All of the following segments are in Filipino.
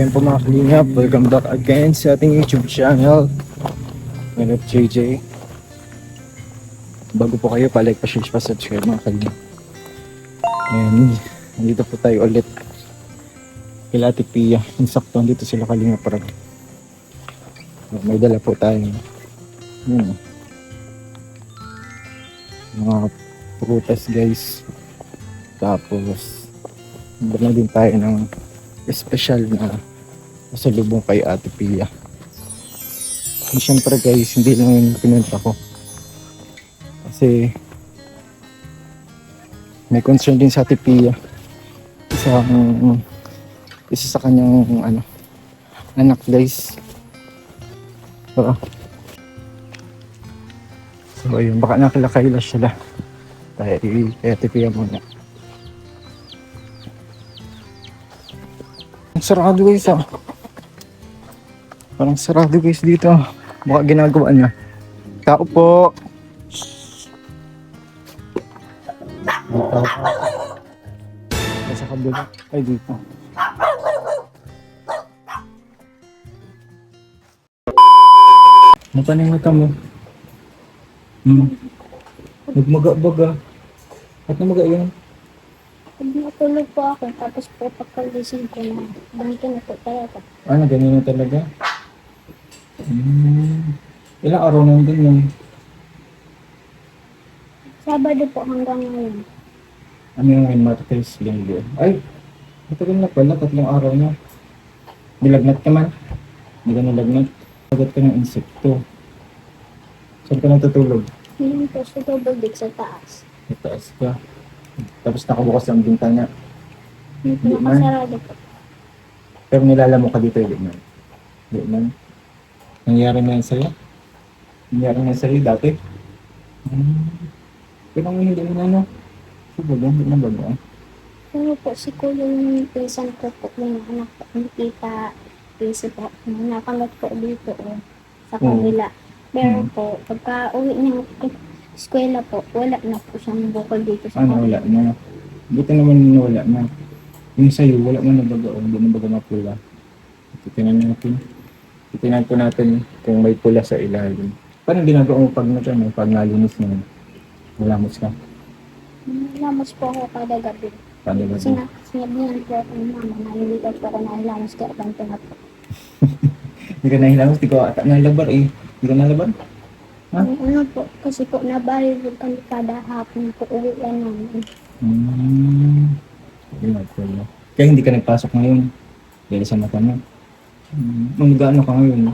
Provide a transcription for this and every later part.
Yan po mga kalingap, welcome back again sa ating YouTube channel. Ngayon JJ. Bago po kayo, pa-like, pa-share, pa-subscribe mga kalingap. And nandito po tayo ulit kila Ate Pia. Insakto, dito sila kalingap para may dala po tayo. Mga prutas guys. Tapos dala din tayo ng special na pasalubong kay Ate Pia. And syempre guys, hindi lang yung pinunta ko. Kasi may concern din sa Ate Pia. Isa sa kanyang anak guys. So ayun, baka nakilakailas sila. Dahil kay Ate Pia muna. Sarado guys ah. Parang sarado guys dito. Baka ginagawa niya. Tao po. Tao po. Nasa kabila. Ay dito. Ano pa na yung mata mo? Nagmaga-baga. At namaga yun? Natulog po ako, tapos po pagkagising ko na, bangkin na po talaga. Ano, ganyan na talaga? Ilang araw na din yun? Sabado po hanggang ngayon. Ano yung ngayon, Martes, Linggo? Ay, matagal na pala, 3 araw na. Nilagnat ka man? Hindi ka nalagnat? Sagat ka ng insekto. Saan ka natutulog? Hindi po sa double deck sa taas. Sa taas ka. Tapos nakabukas ang bintana. Hindi po Di man. nakasarado po. Pero nilalamok ka dito, di man. Di man. Nangyari na yan sa'yo? Nangyari na yan sa'yo dati? Pero ngayon hindi na ano. Sabaga, hindi na baga. Ano po, si Kuya yung pinsan ko po, yung anak po, yung tita, Casey po, nakamot po dito sa kanila. Pero po, pagka uwi niya eskwela po, wala na po siyang bukol dito sa Ano, wala na. Buti naman wala na. Yung sa'yo, wala man na baga o hindi na baga mapula. Titingnan natin. Titingnan po natin kung may pula sa ilalim. Paano ginagawa mo pag pag nalinis mo? Malamos ka? Nalamos po ako kada gabi. Paano ba? Sinabihan po ako ng mama na hindi ko po ako nalamos kaya ganito na po. Hindi ka nahilamos, di ko ata nalabar eh. Hindi ka nalabar? Ha? Ano po, kasi po nabalibog kami kada hapon po uwian namin. Kaya hindi ka nagpasok ngayon. Dahil sa mata mo. Mag-ano ka ngayon?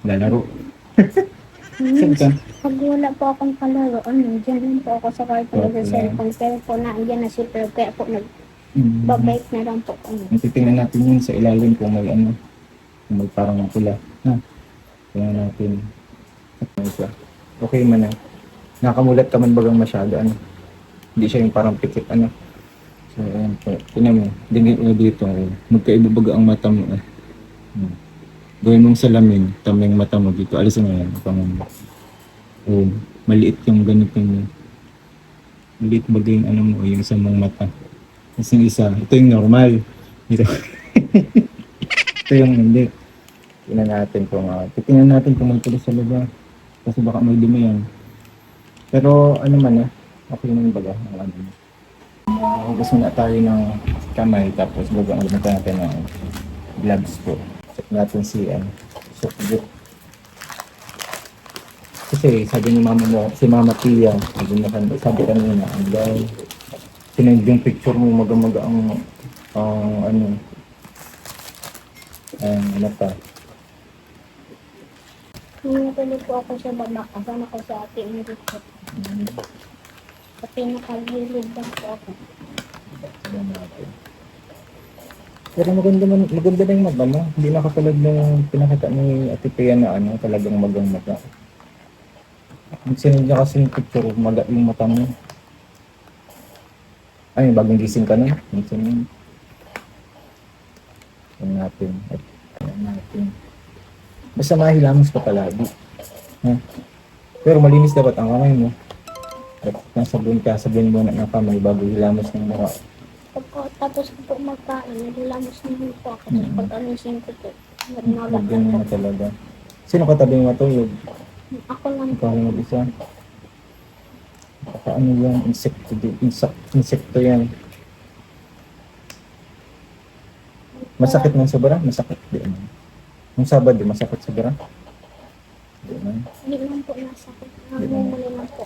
Lalaro. Saan ka? Pag wala po akong palaro, dyan lang po ako sa kwarto Okay. ng cellphone. Pero po naandyan na si Pero kaya po nagbabike na lang po kami. Titingnan natin yun sa ilalim kung may kung may parang pula. Ha? Tingnan natin. Okay man na. Nakamulat ka man bagang masyado. Hindi siya yung parang pikit. So, ayan po. Tingnan mo. Dingin mo dito. Magkaiba baga ang mata mo. Gawin mong salamin. Tamang mata mo dito. Alisin mo yan. Maliit yung ganito mo. Maliit baga yung mo. Yung sa mong mata. Tapos yung isa. Ito yung normal. Ito. Ito yung hindi. Tingnan natin kung titingnan natin kung may pula sa loob. Kasi baka may dumi yan. Pero okay naman baga ang Hugas muna tayo ng kamay tapos baga ang gamitan natin ng gloves po. Check natin si kasi sabi ni mama mo, si Mama Pia, sabi kanina, sinend yung picture mo maga-maga ang pa. Pinatuloy po ako sa baba, kasama ko sa ate ng rito. Sa pinakagilid lang po ako. Pero maganda na yung mata mo. Hindi na katulad ng pinakita ni Ate Pia na talagang magang mata. Sinend niya kasi yung picture, maga yung mata mo. Ay, bagong gising ka na. Tingnan natin. Basta mahilamos ka palagi. Pero malinis dapat ang kamay mo. At nang sabon mo na ng kamay bago hilamos ng mukha. Tapos ko po magkain, nililamos naman po ako. Tapos pag amising ko po, naga Ganyan na na po. talaga. Sino katabi mo matulog? Ako lang po. Ikaw lang mag-isa. Baka ano yan, insekto yan. Masakit man sobra? Masakit. Di naman. Yung Sabado, masakit sobra? Di naman. Hindi naman po nasakit. Namumuli lang po.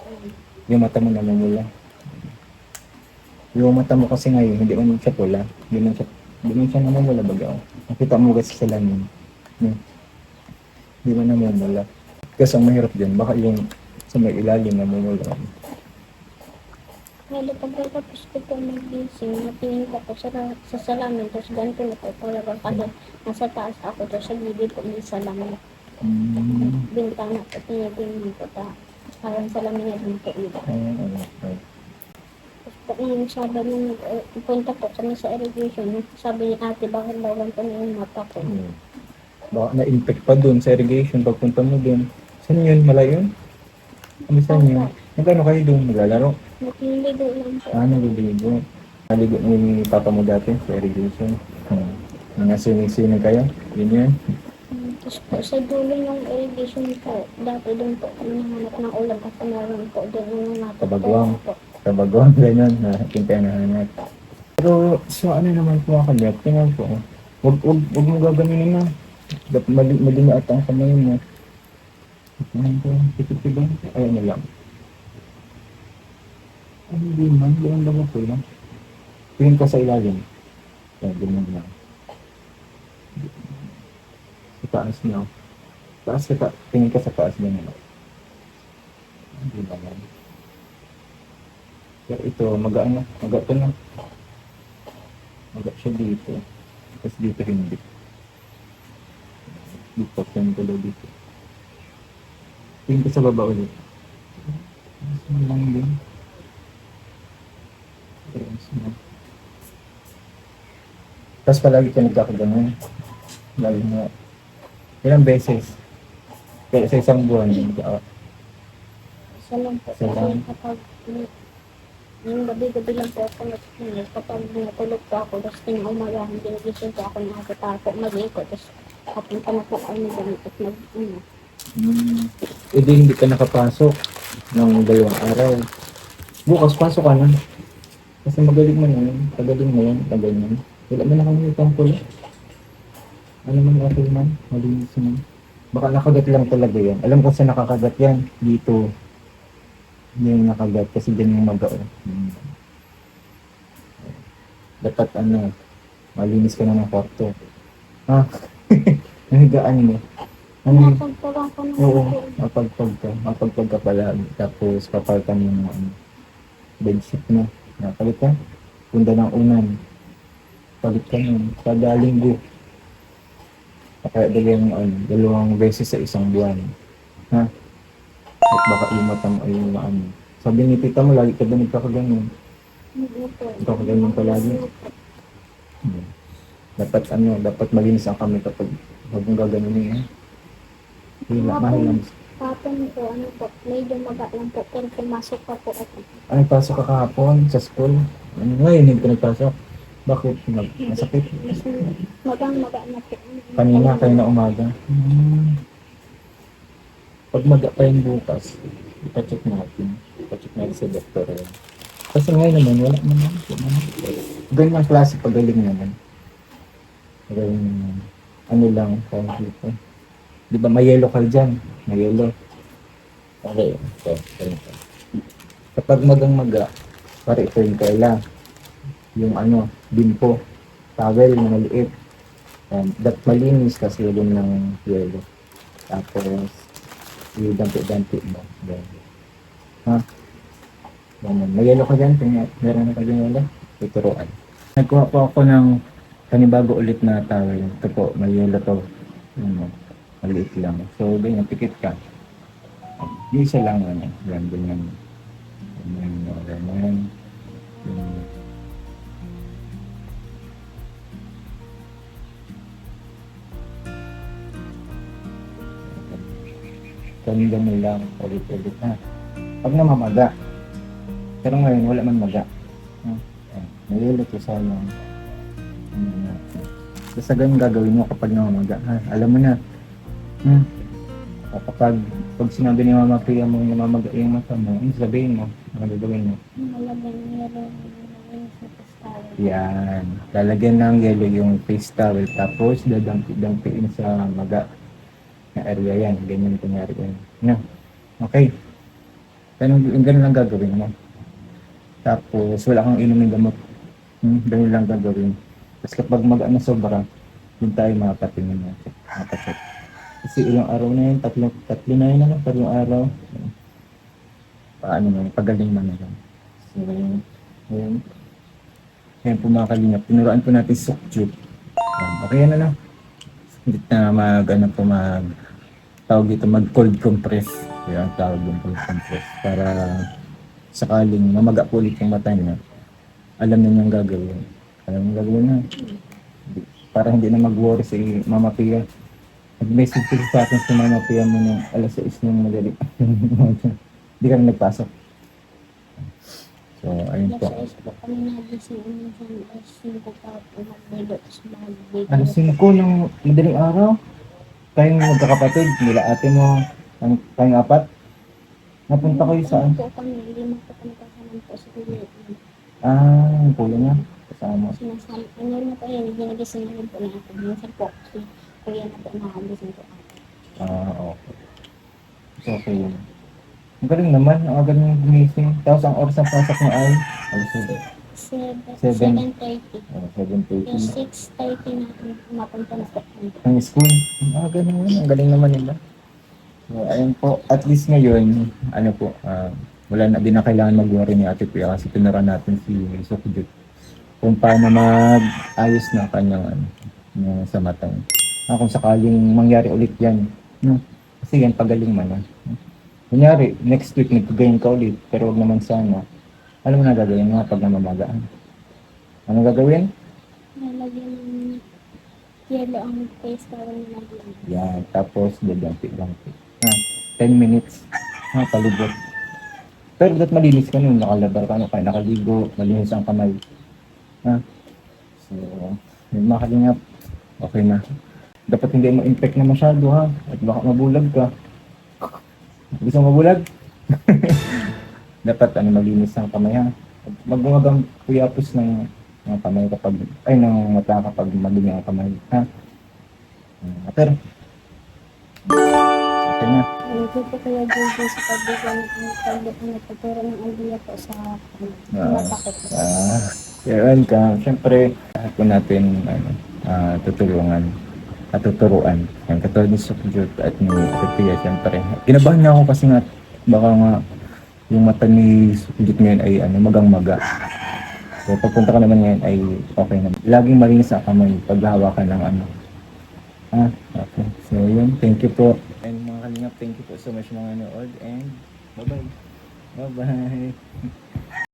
Yung mata mo namumula. Yung mata mo kasi ngayon, hindi man siya pula. Hindi man siya namumula baga. Nakita mo kasi sa lamin. Hindi man namumula. Kasi ang mahirap dyan, baka yung sa may ilalim namumula. Ngayon, pagkatapos ko po mag-gising, natingin ko po sa salamin, tapos ganito na po talaga kasi nasa taas ako, tapos sa gilid po may salamin. Bintana po, tinitingin ko ta. Parang salamin na din po ito. Okay. Tapos po yung sabi nung punta po kami sa irrigation, sabi ni ate, bakit daw ganito na yung mata ko? Baka na-infect pa dun sa irrigation pagpunta mo dun. Saan yun? Malayo? Ano saan yun? Magkano kayo dun? Maglalaro? Nagliligo lang po. Naliligo. Naligo ni Papa mo dati sa irrigation. Mga swimming kayo? Yun yun? Tapos po sa dulo ng irrigation po, dati doon po kami nahanap ng ulam kasi meron po doon yung Kabagwang. po. Kabagong, gano'n. Nakakintay na hanap. Pero sa ano naman po ako lihat, tingnan po. Huwag mo gaganin na. Mali na at ang kamay mo. Tingnan po, tipid-tipid. Ayun na lang. Ay, hindi man. Ganun lang po lang. Tingin ka sa ilalim. Yan, ganyan lang. Sa taas niya. Tingin ka sa taas niya naman. Hindi ba yan? Pero ito, maga to na. Maga siya dito. Tapos dito hindi. Dito, pendo dito. Tingin ka sa baba ulit. Ano lang din. Tapos palagi ka nagkakaganon. Lagi na. Ilang beses? Pero sa isang buwan. Isa lang po. Isa lang. Kasi kapag yung gabi-gabi lang po ako nagsisinil, kapag natulog po ako, tapos tingin umaga, hindi nagising po ako nakakita po, mag-ikot, tapos kapunta na po kami doon at E di hindi ka nakapasok ng 2 araw. Bukas pasok ka na. Kasi magaling mo na yun. Tagaling mo yun. Taganyan. Wala mo na kami itong pula. Ano man okay man. Malinis man. Baka nakagat lang talaga yan. Alam ko sa nakakagat yan. Dito. Hindi yung nakagat. Kasi dyan yung magao. Dapat ano. Malinis ka na ng kwarto. Ha? Nahigaan mo. Ano? Napagpagang ko naman Oo. po. Mapagpag ka palagi. Tapos papalitan mo ng ano. Bedsheet mo. Palit ka. Punda ng unan. Palit ka nun. Kada linggo. Kaya dalawang 2 beses sa isang buwan. Ha? At baka yung mata mo ay yung ano. Sabi ni tita mo, lagi ka ba nagkakaganon? Hindi po. Nagkakaganon palagi. Dapat malinis ang kami kapag huwag mong gaganunin. Ha? Mahal lang. Kapon po, medyo maga lang po, pero pumasok pa po ako. Ay, pasok ka kahapon sa school. Ngayon, hindi ka nagpasok. Bakit? Masakit? Mas maga na po. Kanina, kayo na umaga. Pag maga pa yung bukas, ipacheck natin. Ipacheck natin sa doktor. Kasi ngayon naman, wala naman. Ganyang klase pagaling naman. Pagaling naman. Ano lang, kaya dito. Di ba may yellow ka dyan? May yellow. Okay, ito. Kapag magang-maga, pare ito yung kaila. Yung ano, bimpo. Towel na maliit. Dat malinis kasi yun ng yellow. Tapos, yung danti-danti mo. Ha? Ganun. May yellow ka dyan? Meron na ka dyan yellow? Tuturuan. Nagkuha po ako ng panibago ulit na towel. Ito po, may yellow to. Maliit lang. So, ganyan, pikit ka. Yung isa lang, ganyan. Ganyan. Ganyan mo lang, ulit-ulit ha. Pag namamaga. Pero ngayon, wala man maga. May to sayang. So, sa ganun gagawin mo kapag namamaga, ha? Alam mo na. Hmm. Pag sinabi ni Mama Pia mo namamaga yung mata mo, sabihin mo, ano gagawin mo? Malagyan ng yelo yung sa testado. Yan. Lalagyan ng yelo yung face towel, tapos dadampi-dampiin sa maga na area yan. Ganyan kunyari yan. No? Okay. Ganun lang gagawin mo. Tapos, wala kang inumin gamot. Ganun lang gagawin. Tapos kapag mag-ano sobra, yun tayo makapatingin natin. Makacheck. Kasi ilang araw na yun, tatlo na yun, tatlong araw. Paano na yun, pagaling na yun. So, yun. Ayan po mga kalingap, tinuruan po natin sukjut. Okay yan na lang. Hindi na tawag dito, mag-cold compress. Kaya ang tawag yung cold compress. Para sakaling mamaga po ulit yung mata niya, alam na niyang gagawin. Alam mo gagawin na. Para hindi na mag-worry si Mama Pia. Nag-message ko sa akin si Mama Pia mo ng alas 6 ng madali. Hindi ka na nagpasok. So, ayun po. Nasa po kami nagising minsan alas 5 pa po magbilo sa mga Alas 5 ng madaling araw? Tayong magkakapatid, nila ate mo, tayong apat. Napunta kayo saan? Po kami, lima po kami kasama po sa kulit. Yung kuya niya. Kasama. Sinasama, ano na po yun, ginagising na rin po na ako. Minsan po, si kuya na po nakagising po ako. Okay. So, okay yun. Ang galing naman, ang aga niyong gumising. Tapos ang oras ng pasok mo ay alas 7. 7:30. 7:30. Yung 6:30 na mapunta na po. Ang school. Ang aga naman, ang galing naman nila. So, ayun po, at least ngayon, ano po, wala na, di na kailangan mag-worry ni Ate Pia kasi tinuruan natin si Sukjut kung paano mag-ayos ng kanyang yung sa matang. Kung sakaling mangyari ulit yan, no? Kasi yan, pagaling man. Kunyari, next week nagkagayin ka ulit, pero huwag naman sana. Alam mo na gagawin mo pag namamagaan. Ano gagawin? Nalagyan ng yelo ang face para nilagyan. Yan, tapos dadampi-dampi. 10 minutes. Palubot. Pero dapat malinis ka nun, nakalabar ka, kaya nakaligo, malinis ang kamay. So, yung mga kalingap, okay na. Dapat hindi mo impact na masyado ha, at baka mabulag ka. Gusto mo mabulag? Dapat malinis ang kamay ha. Magbumagang kuyapos ng kamay kapag, ng mata kapag malinis ang kamay ha. Pero, okay na. Thank you po Kuya Jojo sa pagbigyan ng nagtuturo ng idea po sa mata ko po. You're welcome. Siyempre, lahat po natin tutulungan at tuturuan. Yan, katulad ni Sukjut at ni Sophia, siyempre. Kinabahan niya ako kasi nga, baka nga yung mata ni Sukjut ngayon ay magang-maga. So, pagpunta ka naman ngayon ay okay naman. Laging malinis ang kamay paghahawakan ng okay. So, yun. Thank you po. And mga kalingap, thank you po so much mga nanood. And bye-bye. Bye-bye.